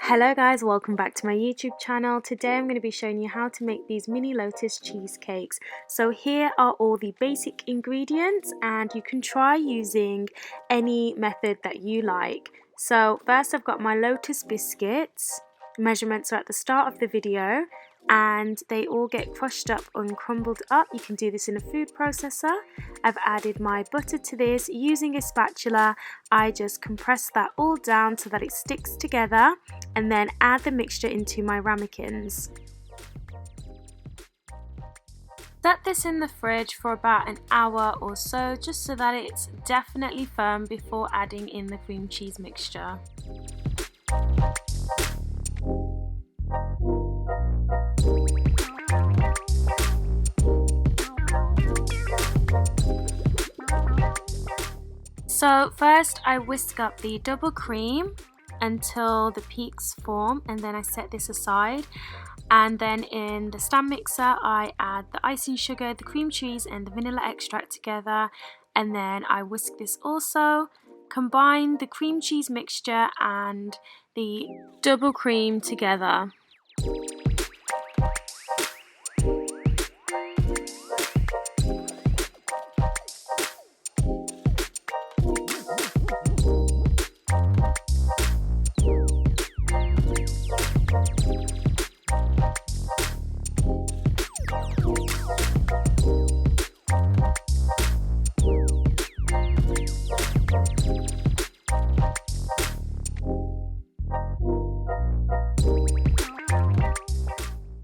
Hello guys, welcome back to my YouTube channel. Today I'm going to be showing you how to make these mini Lotus cheesecakes. So here are all the basic ingredients and you can try using any method that you like. So first I've got my Lotus biscuits. Measurements are at the start of the video and they all get crushed up and crumbled up. You can do this in a food processor. I've added my butter to this using a spatula. I just compress that all down so that it sticks together and then add the mixture into my ramekins. Set this in the fridge for about an hour or so just so that it's definitely firm before adding in the cream cheese mixture. So first I whisk up the double cream until the peaks form and then I set this aside, and then in the stand mixer I add the icing sugar, the cream cheese and the vanilla extract together, and then I whisk this also, combine the cream cheese mixture and the double cream together.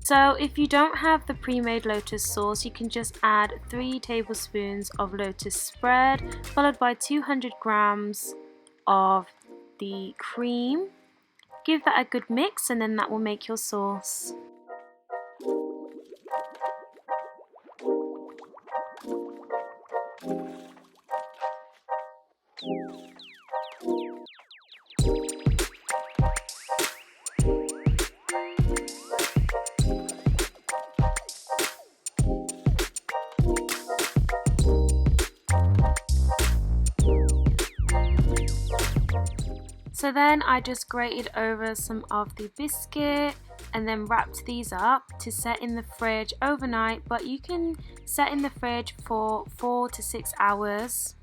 So if you don't have the pre-made Lotus sauce, you can just add 3 tablespoons of Lotus spread followed by 200 grams of the cream. Give that a good mix and then that will make your sauce. So then I just grated over some of the biscuit and then wrapped these up to set in the fridge overnight, but you can set in the fridge for 4 to 6 hours.